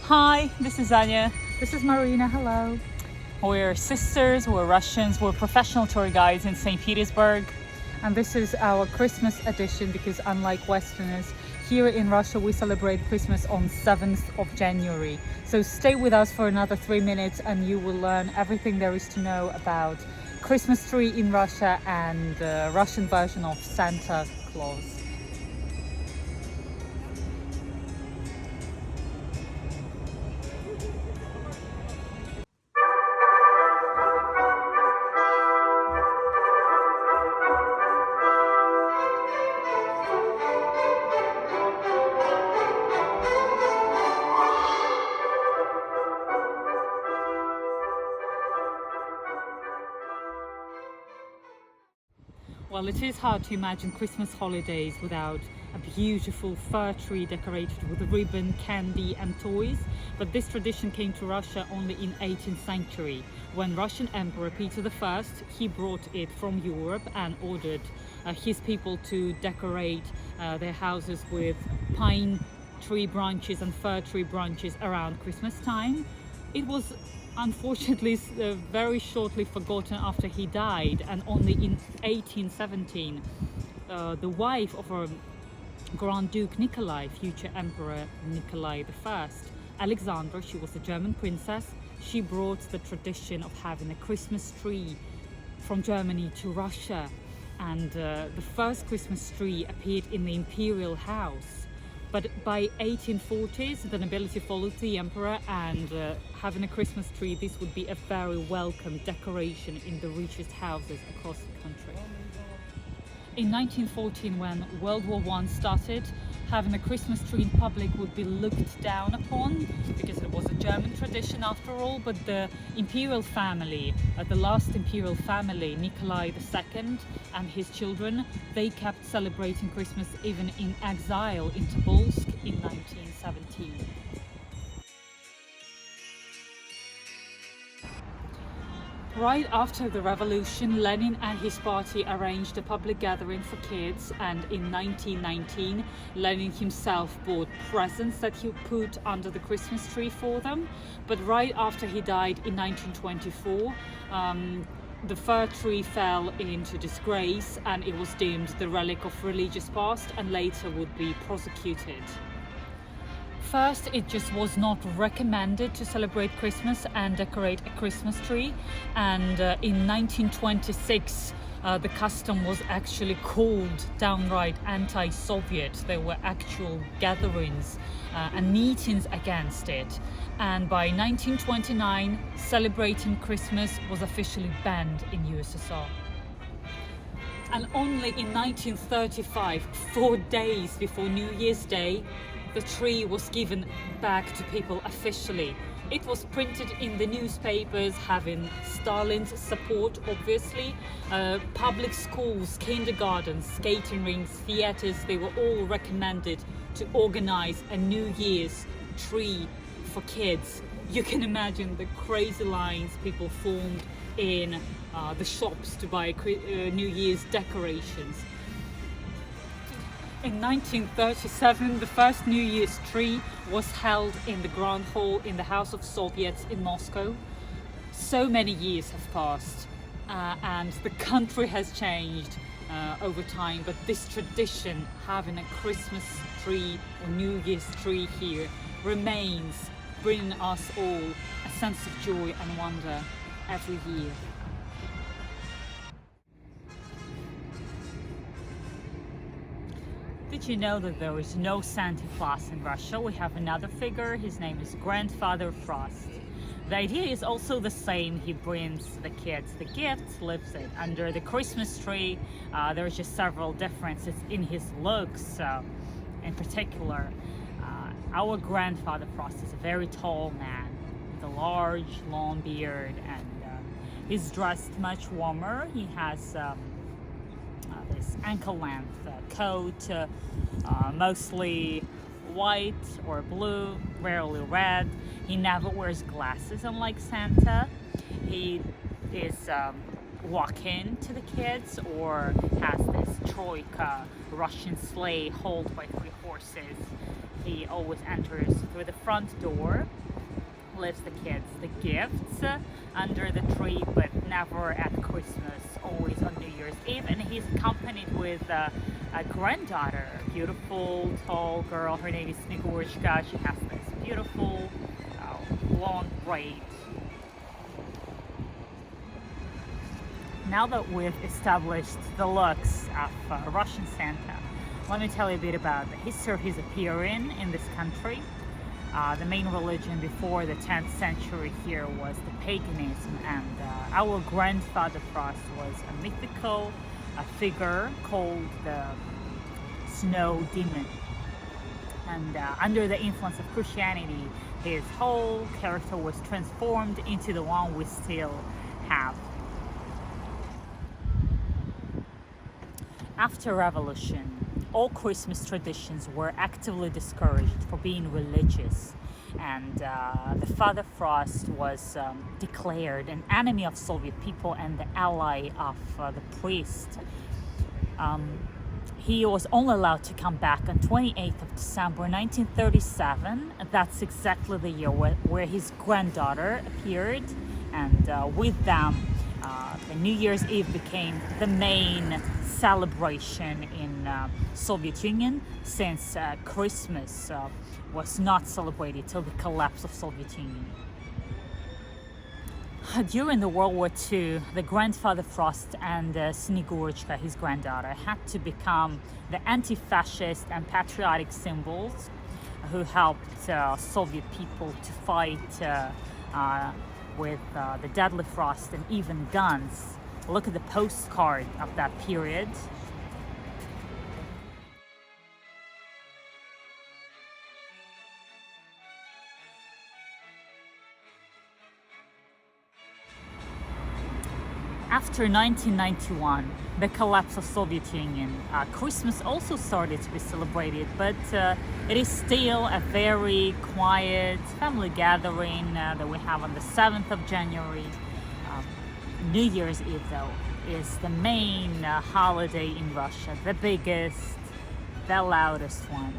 Hi, this is Anya. This is Marina, hello. We're sisters, we're Russians, we're professional tour guides in Saint Petersburg. And this is our Christmas edition because unlike Westerners, here in Russia we celebrate Christmas on 7th of January. So stay with us for another 3 minutes and you will learn everything there is to know about Christmas tree in Russia and the Russian version of Santa Claus. Well, it is hard to imagine Christmas holidays without a beautiful fir tree decorated with ribbon, candy and toys. But this tradition came to Russia only in 18th century, when Russian Emperor Petr I, he brought it from Europe and ordered his people to decorate their houses with pine tree branches and fir tree branches around Christmas time. It was unfortunately very shortly forgotten after he died, and only in 1817 the wife of our Grand Duke Nikolai, future Emperor Nikolai I, Alexandra, she was a German princess, she brought the tradition of having a Christmas tree from Germany to Russia, and the first Christmas tree appeared in the imperial house. But by 1840s, the nobility followed the emperor, and having a Christmas tree, this would be a very welcome decoration in the richest houses across the country. In 1914, when World War I started, having a Christmas tree in public would be looked down upon because it was a German tradition after all, but the imperial family, the last imperial family, Nikolai II and his children, they kept celebrating Christmas even in exile in Tobolsk in 1917. Right after the revolution, Lenin and his party arranged a public gathering for kids, and in 1919 Lenin himself bought presents that he put under the Christmas tree for them. But right after he died in 1924, the fir tree fell into disgrace and it was deemed the relic of religious past and later would be prosecuted. First, it just was not recommended to celebrate Christmas and decorate a Christmas tree, and in 1926 the custom was actually called downright anti-Soviet. There were actual gatherings and meetings against it, and by 1929 celebrating Christmas was officially banned in USSR. And only in 1935, 4 days before New Year's Day, the tree was given back to people officially. It was printed in the newspapers, having Stalin's support, obviously. Public schools, kindergartens, skating rinks, theaters, they were all recommended to organize a New Year's tree for kids. You can imagine the crazy lines people formed in the shops to buy New Year's decorations. In 1937, the first New Year's tree was held in the Grand Hall in the House of Soviets in Moscow. So many years have passed and the country has changed over time, but this tradition, having a Christmas tree or New Year's tree here, remains, bringing us all a sense of joy and wonder every year. Did you know that there is no Santa Claus in Russia? We have another figure, his name is Grandfather Frost. The idea is also the same. He brings the kids the gifts, lives it under the Christmas tree. There's just several differences in his looks. In particular, our Grandfather Frost is a very tall man with a large, long beard, and he's dressed much warmer. He has this ankle-length coat, mostly white or blue, rarely red. He never wears glasses, unlike Santa. He is walking to the kids, or has this troika Russian sleigh hauled by 3 horses. he always enters through the front door, leaves the kids the gifts under the tree, but never at Christmas, always on New Year's Eve. And he's accompanied with a granddaughter, a beautiful tall girl. Her name is Snegurочка. She has this beautiful blonde braid. Now that we've established the looks of Russian Santa, let me tell you a bit about the history of his appearing in this country. The main religion before the 10th century here was the paganism, and our grandfather Frost was a mythical figure called the snow demon. And under the influence of Christianity, his whole character was transformed into the one we still have. After revolution, all Christmas traditions were actively discouraged for being religious, and the Father Frost was declared an enemy of Soviet people and the ally of the priest. He was only allowed to come back on 28th of December 1937. That's exactly the year where his granddaughter appeared, and with them the New Year's Eve became the main celebration in Soviet Union, since Christmas was not celebrated till the collapse of Soviet Union. During the World War II, the grandfather Frost and Snegurочка, his granddaughter, had to become the anti-fascist and patriotic symbols who helped Soviet people to fight with the deadly frost and even guns. Look at the postcard of that period. After 1991, the collapse of Soviet Union, Christmas also started to be celebrated, but it is still a very quiet family gathering that we have on the 7th of January. New Year's Eve, though, is the main holiday in Russia, the biggest, the loudest one.